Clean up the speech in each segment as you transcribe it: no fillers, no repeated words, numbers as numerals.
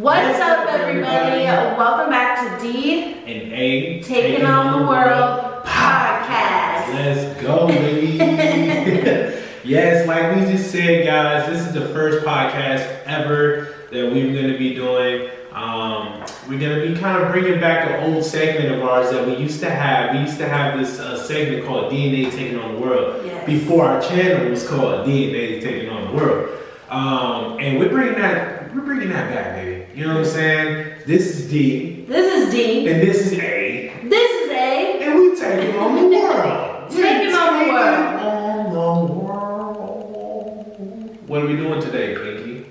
What's up, everybody? Welcome back to D and A Taking on the World podcast. Let's go, baby. Yes, like we just said, guys, this is the first podcast ever that we're going to be doing. We're going to be kind of bringing back an old segment of ours that we used to have. We used to have this segment called DNA Taking on the World. Yes. Before our channel was called DNA Taking on the World. And we're bringing that back, baby. You know what I'm saying? This is D. This is D. And this is A. This is A. And we taking on the world. Taking on the world. On the world. What are we doing today, Pinky?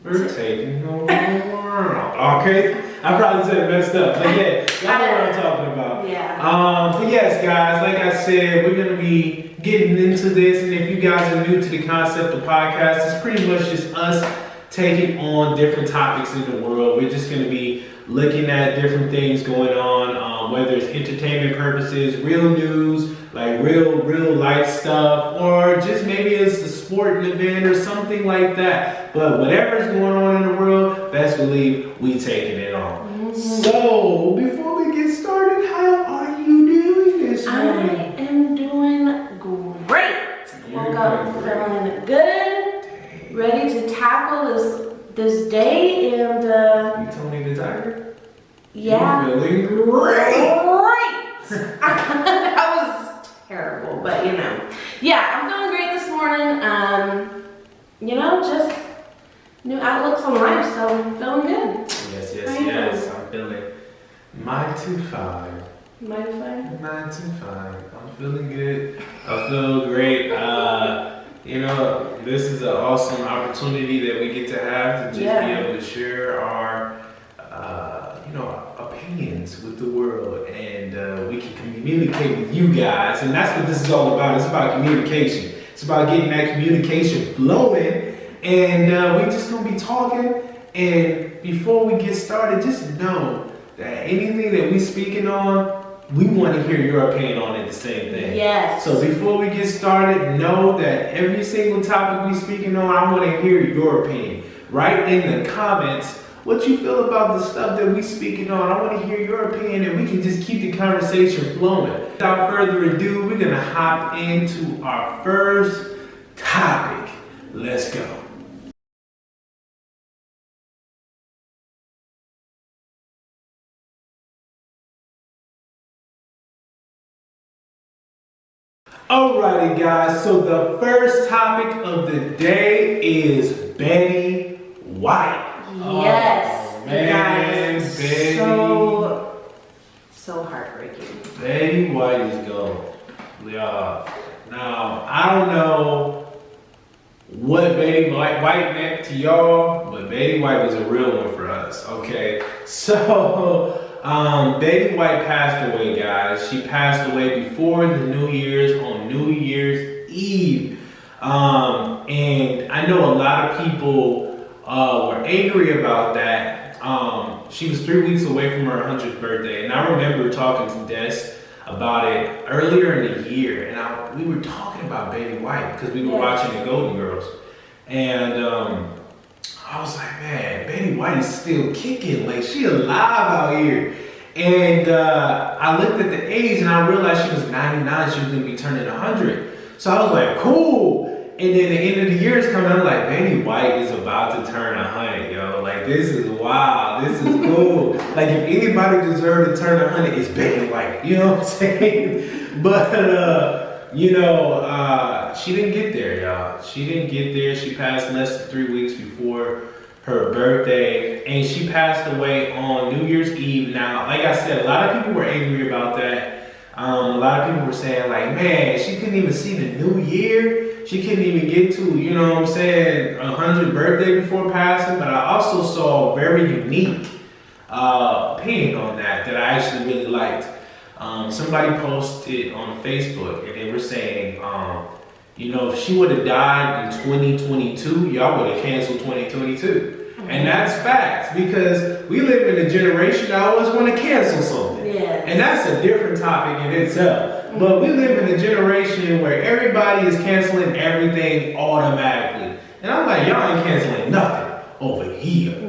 We're taking on the world. Okay? I probably said it messed up. But yeah, y'all know what I'm talking about. Yeah. But yes, guys, like I said, we're going to be getting into this. And if you guys are new to the concept of podcast, it's pretty much just us taking on different topics in the world. We're just going to be looking at different things going on, whether it's entertainment purposes, real news, like real life stuff, or just maybe it's a sporting event or something like that. But whatever's going on in the world, best believe we taking it on. Mm-hmm. So before we get started, how are you doing this morning? I am doing great. Woke up feeling good, ready to tackle this day, and you Tony the Tiger? yeah, You're feeling great. That was terrible, but yeah, I'm feeling great this morning. Just new outlooks on life, so I'm feeling good. Yes. I'm feeling mighty fine. Mighty fine? 9 to 5. I'm feeling good. I feel great. This is an awesome opportunity that we get to have to just be able to share our, opinions with the world, and we can communicate with you guys. And that's what this is all about. It's about communication. It's about getting that communication flowing, and we're just gonna be talking. And before we get started, just know that anything that we speaking on, we want to hear your opinion on it, the same thing. Yes. So before we get started, know that every single topic we speaking on, I want to hear your opinion. Write in the comments what you feel about the stuff that we speaking on. I want to hear your opinion, and we can just keep the conversation flowing. Without further ado, we're going to hop into our first topic. Let's go. Alrighty, guys, so the first topic of the day is Betty White. Yes, oh, man, guys, Betty. so heartbreaking. Betty White is gone. Yeah. Now, I don't know what Betty White meant to y'all, but Betty White was a real one for us, okay? So, Betty White passed away, guys. She passed away before the New Year's, on New Year's Eve. And I know a lot of people were angry about that. She was 3 weeks away from her 100th birthday. And I remember talking to Des about it earlier in the year. And we were talking about Betty White because we were watching the Golden Girls. And I was like, man, Betty White is still kicking. Like, she alive out here. And I looked at the age and I realized she was 99. She was going to be turning 100. So I was like, cool. And then the end of the year is coming. I'm like, Betty White is about to turn 100, yo. Like, this is wild. This is cool. Like, if anybody deserved to turn 100, it's Betty White. You know what I'm saying? But, she didn't get there, y'all. She didn't get there. She passed less than 3 weeks before her birthday, and she passed away on New Year's Eve. Now, like I said, a lot of people were angry about that. A lot of people were saying, like, man, she couldn't even see the new year. She couldn't even get to, 100th birthday before passing. But I also saw a very unique opinion on that I actually really liked. Somebody posted on Facebook, and they were saying, if she would have died in 2022, y'all would have canceled 2022. And that's facts, because we live in a generation that always want to cancel something. Yes. And that's a different topic in itself. Mm-hmm. But we live in a generation where everybody is canceling everything automatically. And I'm like, y'all ain't canceling nothing over here.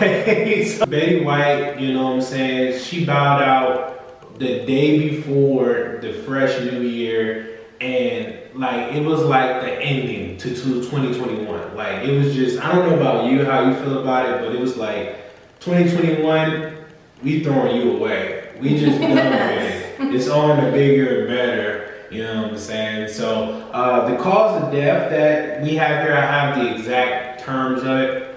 Okay, so Betty White, you know what I'm saying, she bowed out the day before the fresh new year, and like it was like the ending to 2021. Like it was just, I don't know about you, how you feel about it, but it was like 2021, we throwing you away. We just done with it. It's on the bigger and better, you know what I'm saying? So the cause of death that we have here, I have the exact terms of it.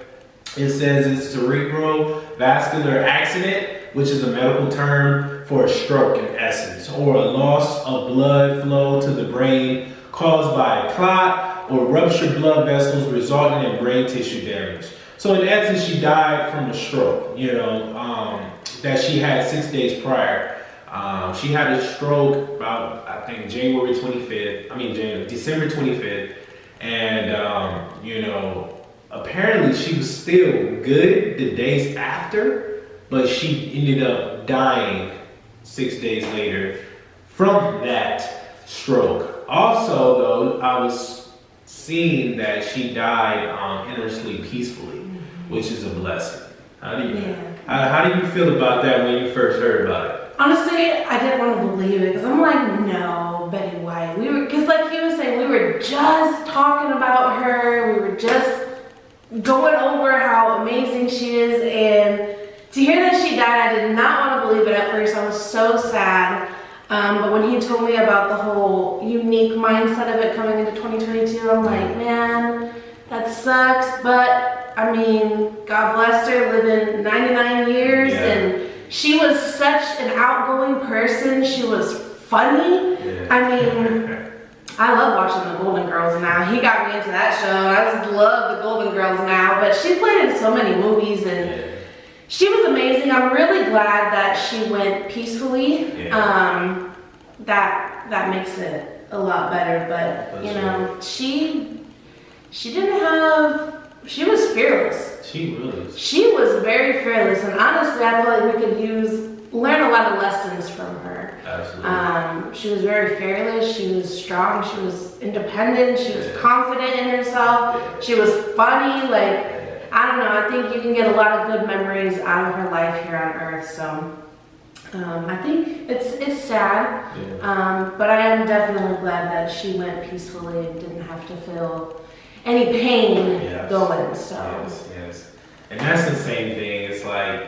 It says it's cerebrovascular accident, which is a medical term for a stroke in essence, or a loss of blood flow to the brain caused by a clot or ruptured blood vessels resulting in brain tissue damage. So in essence, she died from a stroke, you know, that she had 6 days prior. She had a stroke about, I think, December 25th. And, you know, apparently she was still good the days after, but she ended up dying 6 days later from that stroke. Also, though, I was seeing that she died in her sleep peacefully, which is a blessing. How do you feel about that when you first heard about it? Honestly, I didn't want to believe it because I'm like, no, Betty White. Because like he was saying, we were just talking about her. We were just going over how amazing she is. And to hear that she died, I did not want to believe it at first. I was so sad. But when he told me about the whole unique mindset of it coming into 2022, I'm like, man, that sucks. But I mean, God bless her, living 99 years. Yeah. And she was such an outgoing person. She was funny. Yeah. I mean, I love watching the Golden Girls now. He got me into that show. I just love the Golden Girls now. But she played in so many movies and she was amazing. I'm really glad that she went peacefully. Yeah. That makes it a lot better. But you know, she was fearless. She was. She was very fearless, and honestly, I feel like we could learn a lot of lessons from her. Absolutely. She was very fearless. She was strong. She was independent. She was confident in herself. Yeah. She was funny. Like, I don't know. I think you can get a lot of good memories out of her life here on Earth. So, I think it's sad, but I am definitely glad that she went peacefully and didn't have to feel any pain going. So. Yes. And that's the same thing. It's like,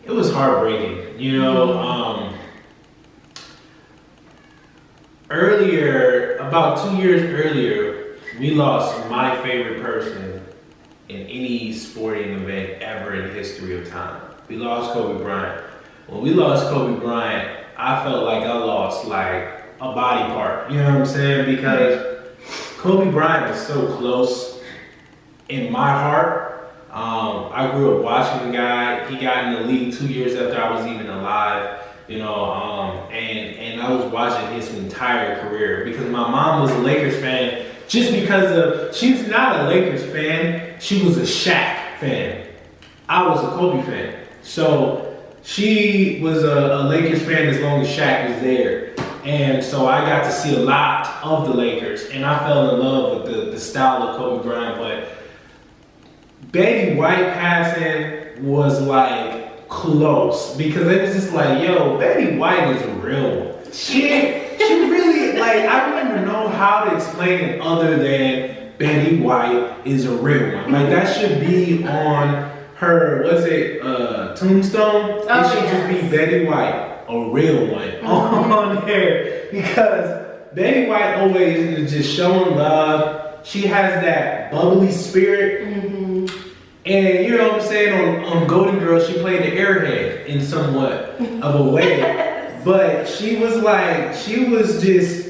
it was heartbreaking, you know. Earlier, about 2 years earlier, we lost my favorite person in any sporting event ever in history of time. We lost Kobe Bryant. When we lost Kobe Bryant, I felt like I lost like a body part, you know what I'm saying? Because Kobe Bryant was so close in my heart. I grew up watching the guy. He got in the league 2 years after I was even alive, you know, and I was watching his entire career because my mom was a Lakers fan just because she's not a Lakers fan, she was a Shaq fan. I was a Kobe fan. So she was a Lakers fan as long as Shaq was there. And so I got to see a lot of the Lakers, and I fell in love with the style of Kobe Bryant. But Betty White passing was like close because it was just like, yo, Betty White is a real one. She really, like, I don't even know how to explain it other than Betty White is a real one. Like, that should be on her, tombstone? Oh, it should just be Betty White, a real one, on there. Because Betty White always is just showing love. She has that bubbly spirit. And you know what I'm saying, on Golden Girls, she played the airhead in somewhat of a way. But she was just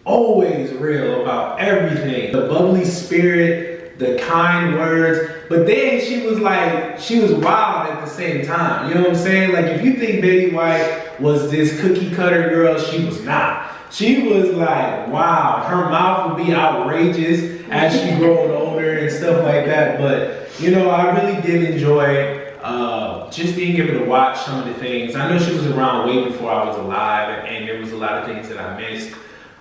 always real about everything. The bubbly spirit, the kind words. But then she was wild at the same time. You know what I'm saying? Like, if you think Betty White was this cookie cutter girl, she was not. She was like, wow, her mouth would be outrageous as she growed older and stuff like that. But, you know, I really did enjoy just being able to watch some of the things. I know she was around way before I was alive, and there was a lot of things that I missed.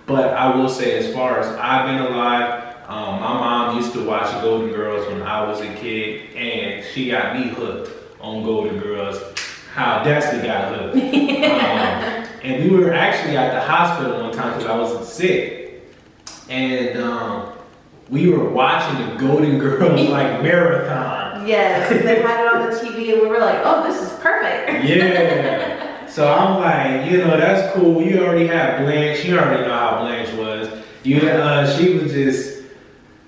But I will say, as far as I've been alive, my mom used to watch Golden Girls when I was a kid, and she got me hooked on Golden Girls, how Destiny got hooked. And we were actually at the hospital one time because I was sick. And we were watching the Golden Girls like marathon. Yes, they had it on the TV and we were like, oh, this is perfect. Yeah. So I'm like, you know, that's cool. You already had Blanche. You already know how Blanche was. She was just,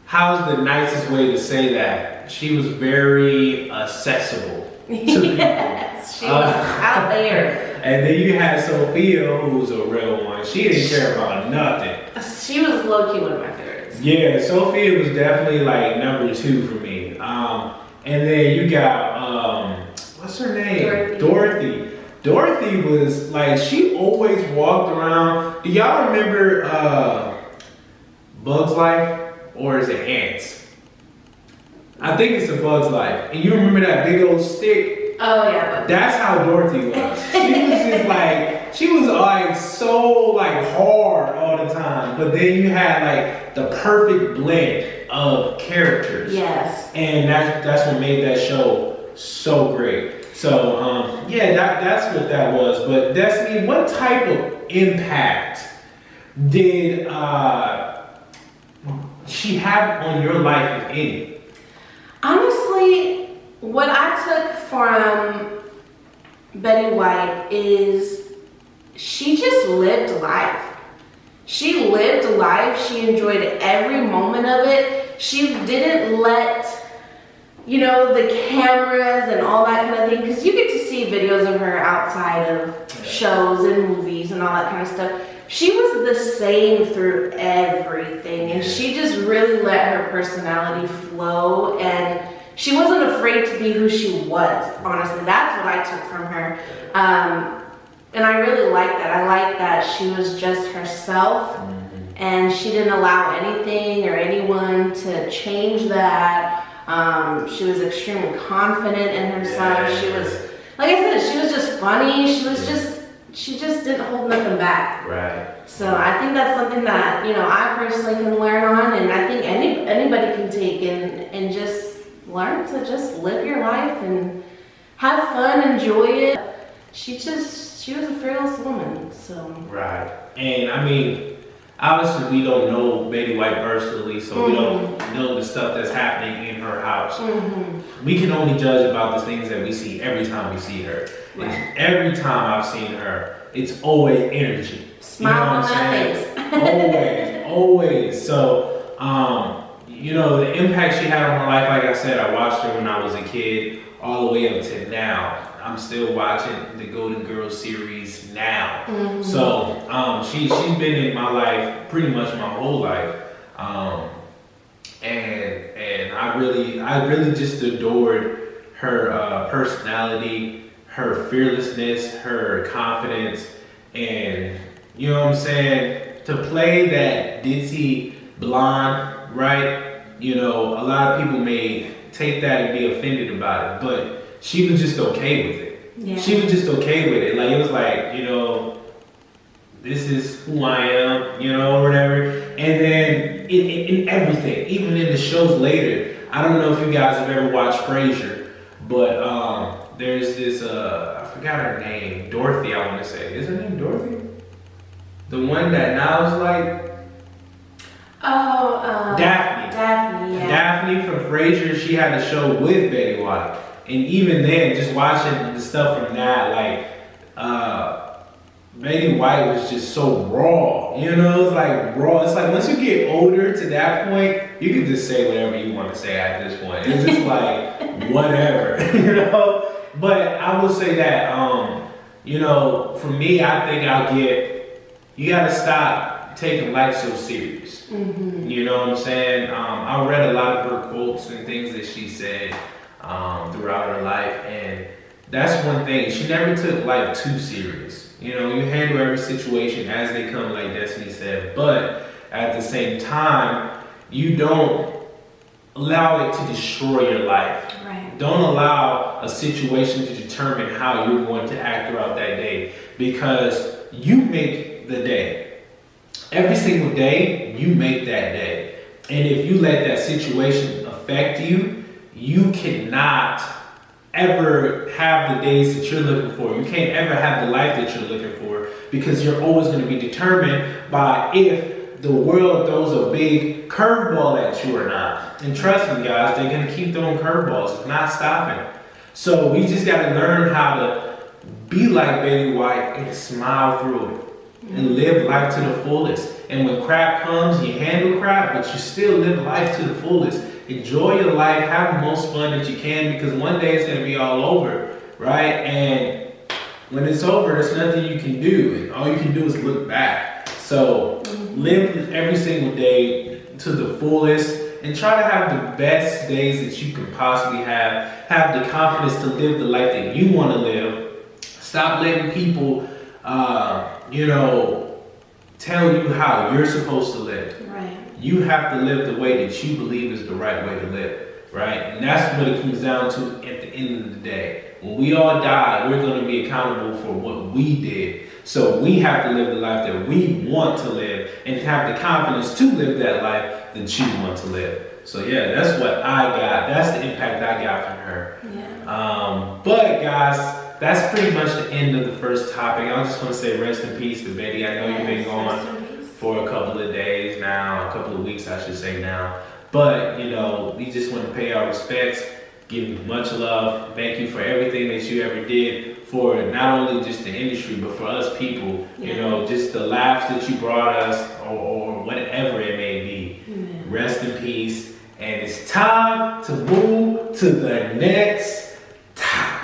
how's the nicest way to say that? She was very accessible to people. Yes, she was out there. And then you had Sophia, who was a real one. She didn't care about nothing. She was low-key one of my favorites. Yeah, Sophia was definitely like number 2 for me. And then you got, what's her name? Dorothy. Dorothy was like, she always walked around. Do y'all remember Bug's Life? Or is it Ants? I think it's a Bug's Life. And you remember that big old stick? Oh yeah. That's how Dorothy was. She was just like, she was like so like hard all the time. But then you had like the perfect blend of characters. Yes. And that's what made that show so great. So yeah, that's what that was. But Destiny, what type of impact did she have on your life, if any? Honestly, what I took from Betty White is she just lived life. She lived life. She enjoyed every moment of it. She didn't let, you know, the cameras and all that kind of thing, because you get to see videos of her outside of shows and movies and all that kind of stuff. She was the same through everything, and she just really let her personality flow, and she wasn't afraid to be who she was, honestly. That's what I took from her. And I really like that. I like that she was just herself, and she didn't allow anything or anyone to change that. She was extremely confident in herself. Yeah. She was, like I said, she was just funny. She just didn't hold nothing back. Right. So I think that's something that, you know, I personally can learn on, and I think anybody can take and just learn to just live your life and have fun, enjoy it. She was a fearless woman, so. Right. And I mean, obviously we don't know Betty White personally, so we don't know the stuff that's happening in her house. We can only judge about the things that we see every time we see her. Right. And every time I've seen her, it's always energy. Smile on that face. always. So, you know, the impact she had on my life, like I said, I watched her when I was a kid, all the way up to now. I'm still watching the Golden Girls series now. So, she's been in my life pretty much my whole life. And I really just adored her personality, her fearlessness, her confidence, and you know what I'm saying? To play that ditzy blonde, right? You know, a lot of people may take that and be offended about it, but she was just okay with it. Yeah. She was just okay with it. Like, it was like, you know, this is who I am, you know, or whatever. And then in everything, even in the shows later, I don't know if you guys have ever watched Frasier, but there's this, I forgot her name, Dorothy, I want to say. Is her name Dorothy? The one that now is like? Daphne. Daphne, yeah. Daphne from Frasier, she had a show with Betty White. And even then, just watching the stuff from that, like, Betty White was just so raw. You know, it's like raw. It's like once you get older to that point, you can just say whatever you want to say at this point. It's just like, whatever, you know? But I will say that, you know, for me, I think you gotta stop taking life so serious. You know what I'm saying? I read a lot of her quotes and things that she said throughout her life, and that's one thing. She never took life too serious. You know, you handle every situation as they come, like Destiny said, but at the same time, you don't allow it to destroy your life. Right. Don't allow a situation to determine how you're going to act throughout that day, because you make the day. Every single day, you make that day. And if you let that situation affect you, you cannot ever have the days that you're looking for. You can't ever have the life that you're looking for because you're always going to be determined by if the world throws a big curveball at you or not. And trust me, guys, they're going to keep throwing curveballs. It's not stopping. So we just got to learn how to be like Betty White and smile through it and live life to the fullest. And when crap comes, you handle crap, but you still live life to the fullest. Enjoy your life, have the most fun that you can, because one day it's gonna be all over, right? And when it's over, there's nothing you can do. And all you can do is look back. So live every single day to the fullest and try to have the best days that you can possibly have. Have the confidence to live the life that you wanna live. Stop letting people, tell you how you're supposed to live. Right. You have to live the way that you believe is the right way to live, right? And that's what it comes down to at the end of the day. When we all die, we're going to be accountable for what we did. So we have to live the life that we want to live and have the confidence to live that life that you want to live. So yeah, that's what I got. That's the impact I got from her. Yeah. But guys, that's pretty much the end of the first topic. I just want to say rest in peace to Betty. I know you've been gone for a couple of days now, a couple of weeks I should say now. But, we just want to pay our respects, give you much love. Thank you for everything that you ever did for not only just the industry, but for us people. Just the laughs that you brought us or whatever it may be. Rest in peace. And it's time to move to the next topic.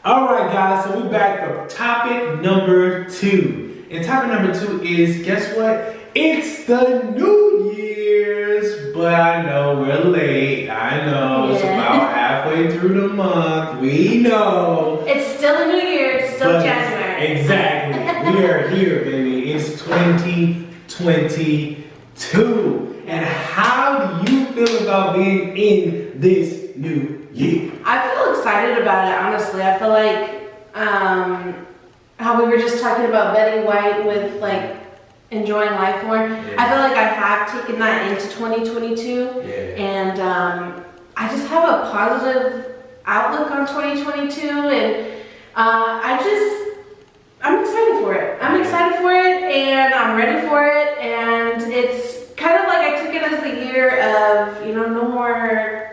All right, guys, so we're back for topic number 2. And topic number 2 is, guess what? It's the New Year's, but I know we're late. I know it's about halfway through the month. We know. It's still the New Year. It's still January. Exactly. We are here, baby. It's 2022. And how do you feel about being in this new year? I feel excited about it, honestly. I feel like how we were just talking about Betty White with like enjoying life more. Yeah. I feel like I have taken that into 2022, and I just have a positive outlook on 2022, and I'm excited for it. I'm excited for it, and I'm ready for it, and it's kind of like I took it as the year of, no more.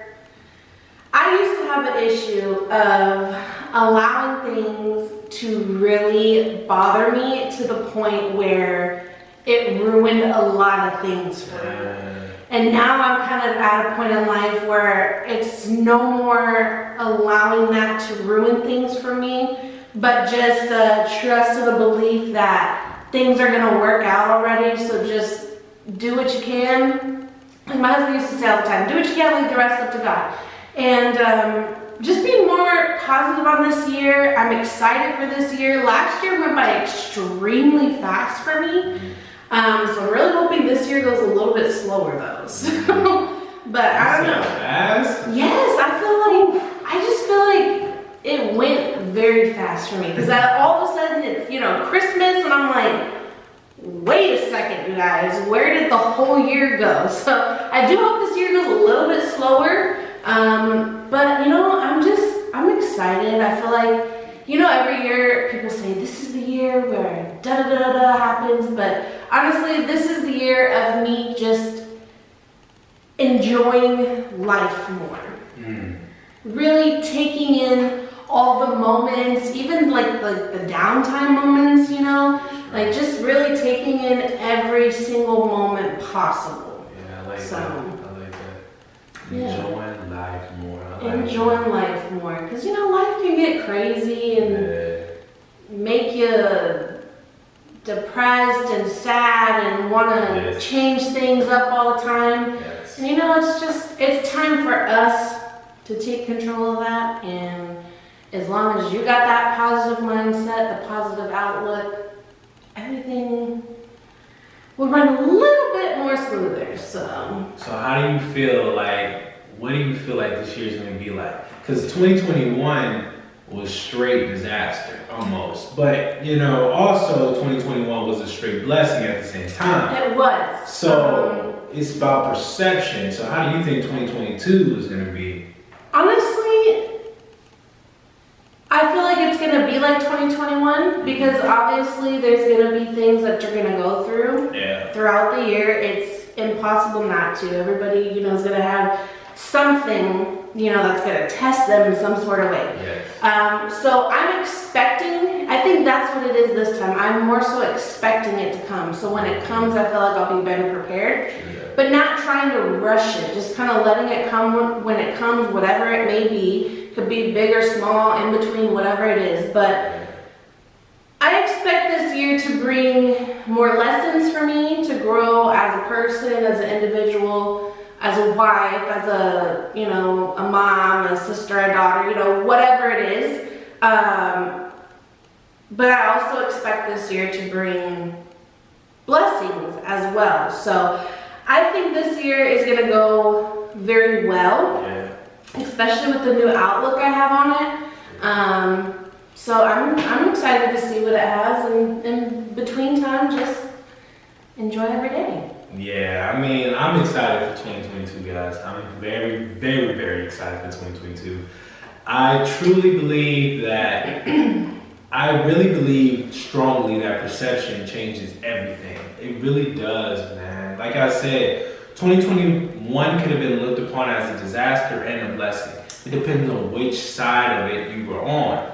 I used to have an issue of allowing things to really bother me to the point where it ruined a lot of things for me. And now I'm kind of at a point in life where it's no more allowing that to ruin things for me, but just the trust of the belief that things are going to work out already. So just do what you can. Like my husband used to say all the time, do what you can, leave the rest up to God. And just being more positive on this year. I'm excited for this year. Last year went by extremely fast for me. So I'm really hoping this year goes a little bit slower though. So, but I don't know. Fast? Yes, I just feel like it went very fast for me. Because all of a sudden it's, Christmas, and I'm like, wait a second, you guys, where did the whole year go? So I do hope this year goes a little bit slower. But I'm excited. I feel like, every year people say this is the year where da-da-da-da happens, but honestly, this is the year of me just enjoying life more. Really taking in all the moments, even like the downtime moments, like just really taking in every single moment possible. Yeah, I like so, that. I like that. Enjoying life more. Enjoying life more. Because, life can get crazy and make you depressed and sad and want to change things up all the time. Yes. And, it's time for us to take control of that. And as long as you got that positive mindset, the positive outlook, everything will run a little bit more smoother. So how do you feel like, what do you feel like this year's going to be like? Because 2021 was straight disaster almost. But you know, also 2021 was a straight blessing at the same time. It was. So it's about perception. So how do you think 2022 is going to be? Honestly, I feel like it's going to be like 2021 because obviously there's going to be things that you're going to go through throughout the year. It's impossible not to. Everybody, you know, is going to have something, you know, that's going to test them in some sort of way. Yes. So I'm expecting, I think that's what it is this time. I'm more so expecting it to come. So when it comes, I feel like I'll be better prepared. But not trying to rush it, just kind of letting it come when it comes, whatever it may be. Could be big or small, in between, whatever it is. But I expect this year to bring more lessons for me, to grow as a person, as an individual, as a wife, as a, you know, a mom, a sister, a daughter, you know, whatever it is. But I also expect this year to bring blessings as well. So I think this year is going to go very well, especially with the new outlook I have on it. So I'm excited to see what it has, and in between time, just enjoy every day. Yeah, I mean, I'm excited for 2022, guys. I'm very, very, very excited for 2022. I truly believe that, I really believe strongly that perception changes everything. It really does, man. Like I said, 2021 could have been looked upon as a disaster and a blessing. It depends on which side of it you were on.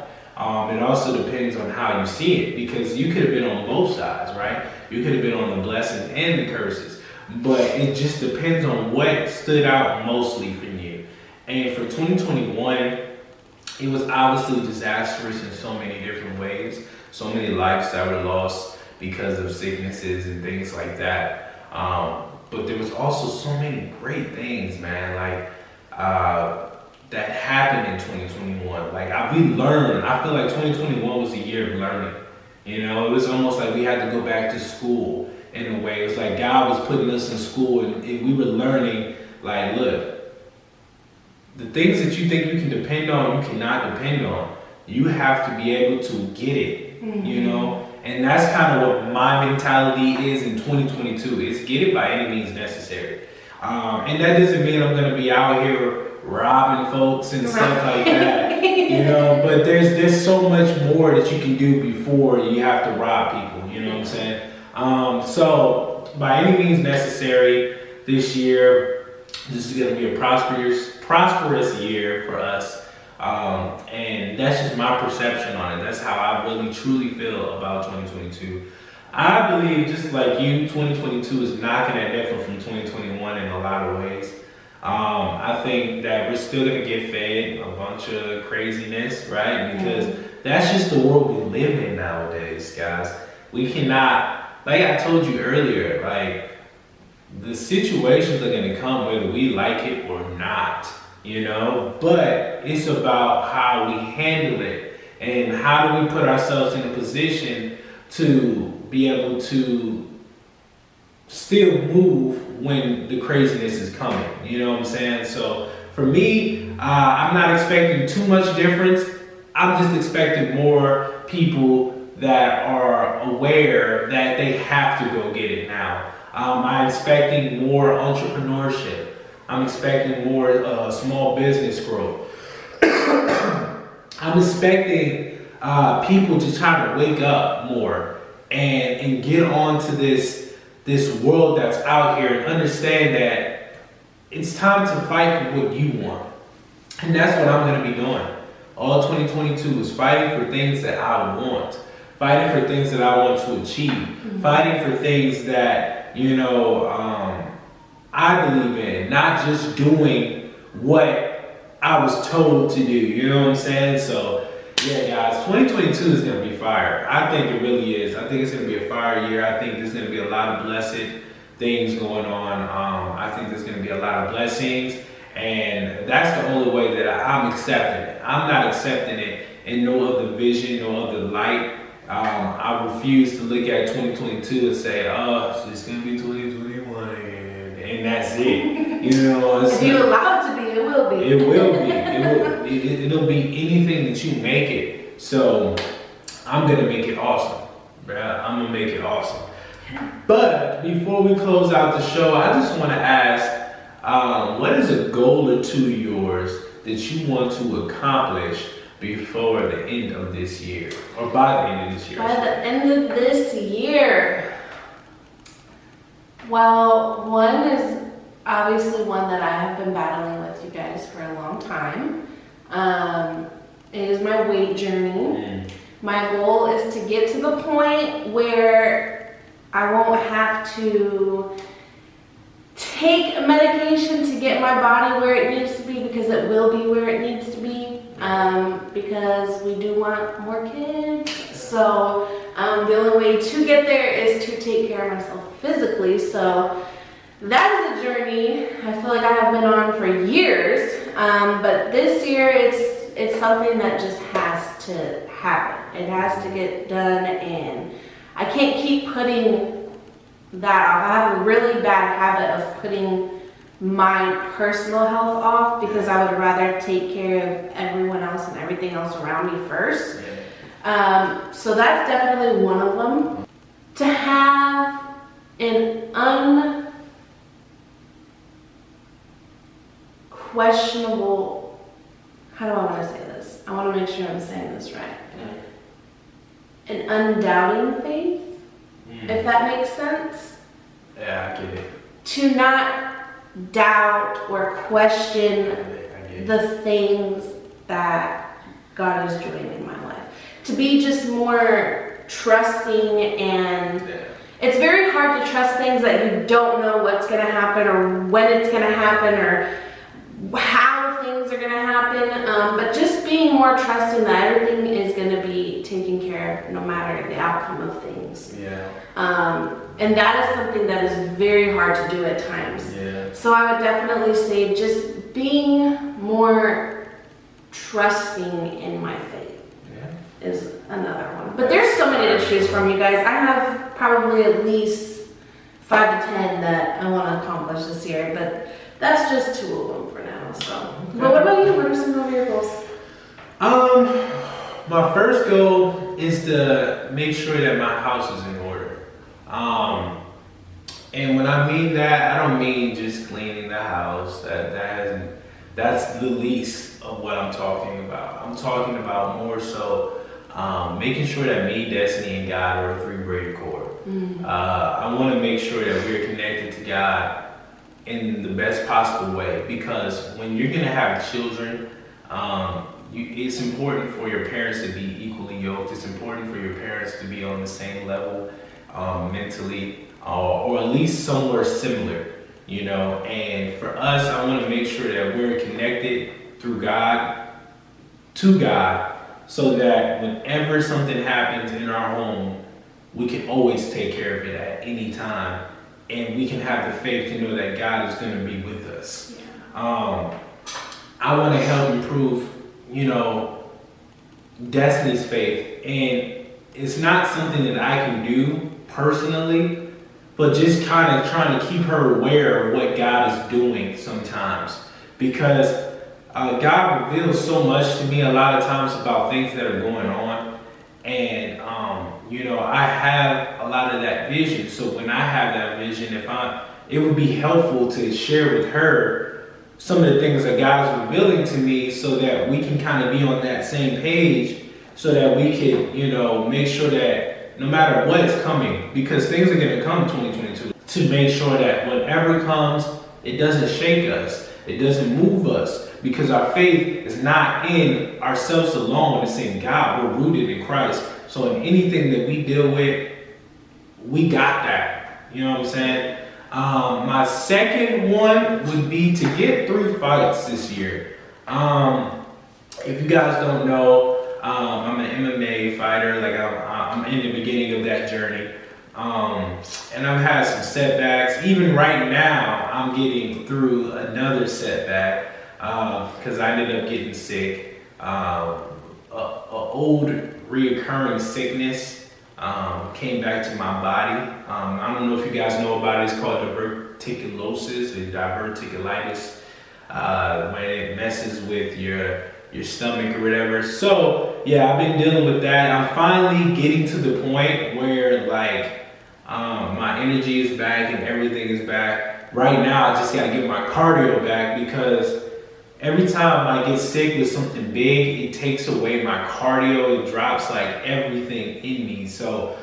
It also depends on how you see it, because you could have been on both sides, right? You could have been on the blessings and the curses, but it just depends on what stood out mostly for you. And for 2021, it was obviously disastrous in so many different ways. So many lives that were lost because of sicknesses and things like that. But there was also so many great things, man, like that happened in 2021. Like we learned. I feel like 2021 was a year of learning. You know, it was almost like we had to go back to school in a way. It was like God was putting us in school, and we were learning, like, look, the things that you think you can depend on, you cannot depend on. You have to be able to get it, you know? And that's kind of what my mentality is in 2022, is get it by any means necessary. And that doesn't mean I'm gonna be out here robbing folks and stuff like that, you know? But there's so much more that you can do before you have to rob people, you know what I'm saying? So by any means necessary this year, this is gonna be a prosperous year for us. And that's just my perception on it. That's how I really truly feel about 2022. I believe, just like you, 2022 is knocking at different from 2021 in a lot of ways. I think that we're still gonna get fed a bunch of craziness, right? Because that's just the world we live in nowadays, guys. We cannot, like I told you earlier, like the situations are gonna come whether we like it or not, you know? But it's about how we handle it and how do we put ourselves in a position to be able to still move when the craziness is coming, you know what I'm saying? So for me, I'm not expecting too much difference. I'm just expecting more people that are aware that they have to go get it now. I'm expecting more entrepreneurship. I'm expecting more small business growth. I'm expecting people to try to wake up more and get onto this world that's out here and understand that it's time to fight for what you want. And that's what I'm gonna be doing. All 2022 is fighting for things that I want. Fighting for things that I want to achieve. Fighting for things that, you know, I believe in. Not just doing what I was told to do, you know what I'm saying? So, yeah, guys, 2022 is going to be fire. I think it really is. I think it's going to be a fire year. I think there's going to be a lot of blessed things going on. I think there's going to be a lot of blessings. And that's the only way that I'm accepting it. I'm not accepting it in no other vision, no other light. I refuse to look at 2022 and say, oh, it's going to be 2021 and that's it. You know, if you allow it to be, it will will be. It will be. It'll be anything that you make it. So I'm gonna make it awesome, bruh. I'm gonna make it awesome. But before we close out the show, I just want to ask, what is a goal or two of yours that you want to accomplish before the end of this year, or by the end of this year? By the end of this year, well, one is obviously one that I have been battling with you guys for a long time. It is my weight journey. My goal is to get to the point where I won't have to take a medication to get my body where it needs to be, because it will be where it needs to be, because we do want more kids. So the only way to get there is to take care of myself physically. So that is a journey I feel like I have been on for years, but this year it's something that just has to happen. It has to get done, and I can't keep putting that off. I have a really bad habit of putting my personal health off, because I would rather take care of everyone else and everything else around me first. So that's definitely one of them. To have an unquestionable, how do I want to say this? I want to make sure I'm saying this right. An undoubting faith, if that makes sense. Yeah, I get it. To not doubt or question the things that God is doing in my life. To be just more trusting, and it's very hard to trust things that you don't know what's going to happen, or when it's going to happen, or how things are going to happen, but just being more trusting that everything is going to be taken care of no matter the outcome of things. And that is something that is very hard to do at times. So I would definitely say just being more trusting in my faith is another one. But there's so many to choose from, you guys. I have probably at least 5 to 10 that I want to accomplish this year, but that's just 2 of them for now. So, but what about you? What are some of your goals? My first goal is to make sure that my house is in order. And when I mean that, I don't mean just cleaning the house. That's the least of what I'm talking about. I'm talking about more so making sure that me, Destiny, and God are a 3-braided cord. I want to make sure that we're connected to God in the best possible way, because when you're going to have children, it's important for your parents to be equally yoked. It's important for your parents to be on the same level mentally, or at least somewhere similar, you know. And for us, I want to make sure that we're connected through God to God, so that whenever something happens in our home, we can always take care of it at any time, and we can have the faith to know that God is going to be with us. I want to help improve, you know, Destiny's faith, and it's not something that I can do personally, but just kind of trying to keep her aware of what God is doing sometimes, because God reveals so much to me a lot of times about things that are going on, and you know, I have a lot of that vision. So when I have that vision, it would be helpful to share with her some of the things that God is revealing to me, so that we can kind of be on that same page, so that we can, you know, make sure that no matter what's coming, because things are going to come 2022, to make sure that whatever comes, it doesn't shake us, it doesn't move us, because our faith is not in ourselves alone. It's in God. We're rooted in Christ. So in anything that we deal with, we got that. You know what I'm saying? My second one would be to get 3 fights this year. If you guys don't know, I'm an MMA fighter. Like I'm in the beginning of that journey. And I've had some setbacks. Even right now, I'm getting through another setback, because I ended up getting sick. A old reoccurring sickness came back to my body. I don't know if you guys know about it. It's called diverticulosis or diverticulitis. when it messes with your stomach or whatever. So yeah, I've been dealing with that. I'm finally getting to the point where like my energy is back and everything is back. Right now, I just got to get my cardio back because every time I get sick with something big, it takes away my cardio. It drops like everything in me. So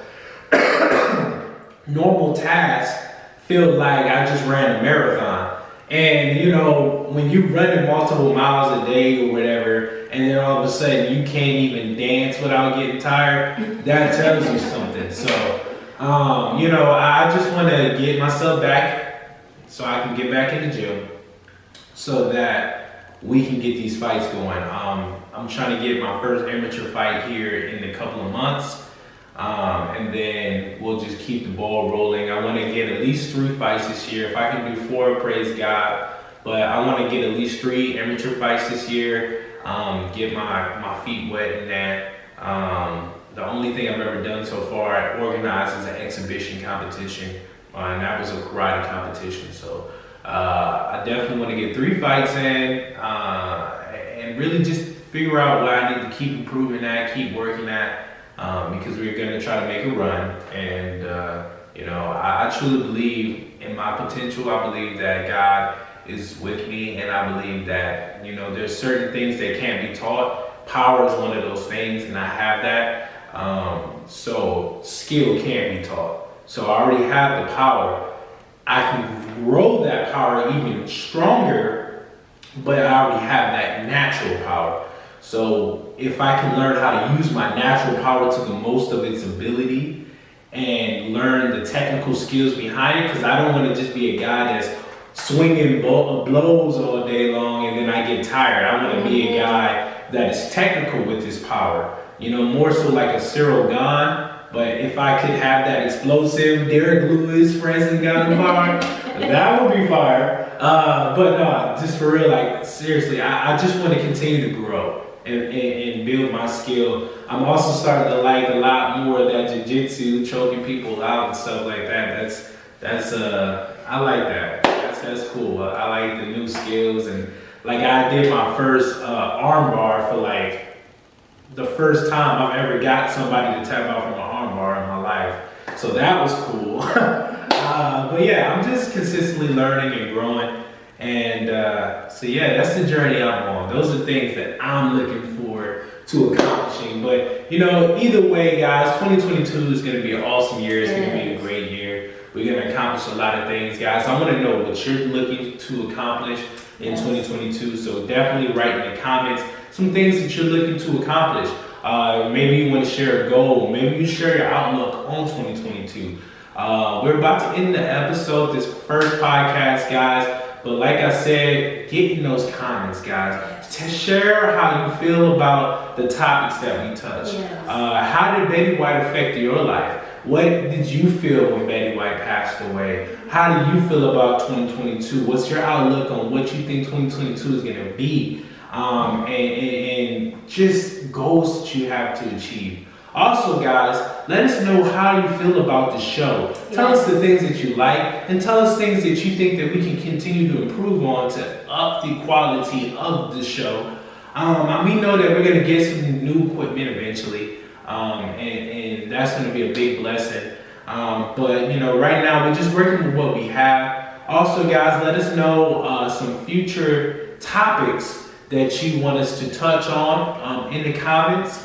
normal tasks feel like I just ran a marathon. And you know, when you're running multiple miles a day or whatever, and then all of a sudden you can't even dance without getting tired, that tells you something. So, you know, I just want to get myself back so I can get back in the gym so that we can get these fights going. I'm trying to get my first amateur fight here in a couple of months. And then we'll just keep the ball rolling. I want to get at least 3 fights this year. If I can do 4, praise God. But I want to get at least 3 amateur fights this year. Get my feet wet in that. The only thing I've ever done so far organized is an exhibition competition. And that was a karate competition. So I definitely want to get 3 fights in and really just figure out what I need to keep improving at, keep working at. Because we're going to try to make a run, and you know, I truly believe in my potential. I believe that God is with me, and I believe that, you know, there's certain things that can't be taught. Power is one of those things, and I have that. So skill can be taught. So I already have the power. I can grow that power even stronger, but I already have that natural power. So if I can learn how to use my natural power to the most of its ability and learn the technical skills behind it, because I don't want to just be a guy that's swinging blows all day long and then I get tired. I want to be a guy that is technical with his power. You know, more so like a Cyril Gahn. But if I could have that explosive Derek Lewis, Francis Ngannou power, that would be fire. But no, just for real, like seriously, I just want to continue to grow and build my skill. I'm also starting to like a lot more of that jiu-jitsu, choking people out and stuff like that. That's I like that. That's cool. I like the new skills, and like I did my first arm bar for like the first time I've ever got somebody to tap out from an arm bar in my life. So that was cool. But yeah, I'm just consistently learning and growing. And so yeah, that's the journey I'm on. Those are things that I'm looking forward to accomplishing. But you know, either way, guys, 2022 is going to be an awesome year. It's going to be a great year. We're going to accomplish a lot of things, guys. I want to know what you're looking to accomplish in 2022. So definitely write in the comments some things that you're looking to accomplish. Maybe you want to share a goal. Maybe you share your outlook on 2022. We're about to end the episode, this first podcast, guys. But like I said, get in those comments, guys. To share how you feel about the topics that we touched. Yes. How did Betty White affect your life? What did you feel when Betty White passed away? How do you feel about 2022? What's your outlook on what you think 2022 is going to be? And just goals that you have to achieve. Also, guys, let us know how you feel about the show. Tell us the things that you like, and tell us things that you think that we can continue to improve on to up the quality of the show. We know that we're going to get some new equipment eventually, and that's going to be a big blessing. But, you know, right now we're just working with what we have. Also, guys, let us know some future topics that you want us to touch on in the comments.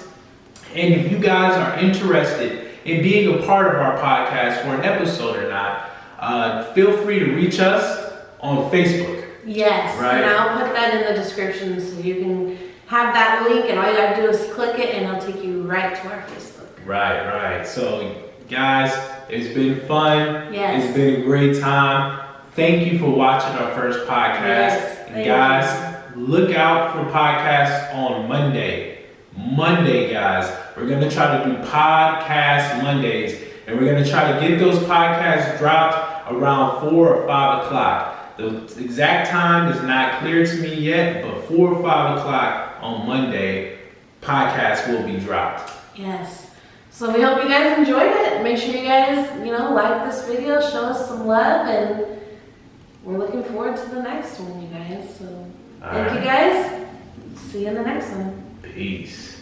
And if you guys are interested in being a part of our podcast for an episode or not, feel free to reach us on Facebook. Yes, right? And I'll put that in the description so you can have that link, and all you gotta do is click it and it'll take you right to our Facebook. Right. So guys, it's been fun. Yes. It's been a great time. Thank you for watching our first podcast. Yes, and guys, look out for podcasts on Monday, guys. We're going to try to do podcast Mondays, and we're going to try to get those podcasts dropped around 4 or 5 o'clock. The exact time is not clear to me yet, but 4 or 5 o'clock on Monday, podcasts will be dropped. Yes. So we hope you guys enjoyed it. Make sure you guys, like this video, show us some love, and we're looking forward to the next one, you guys. So All thank you right. guys. See you in the next one. Peace.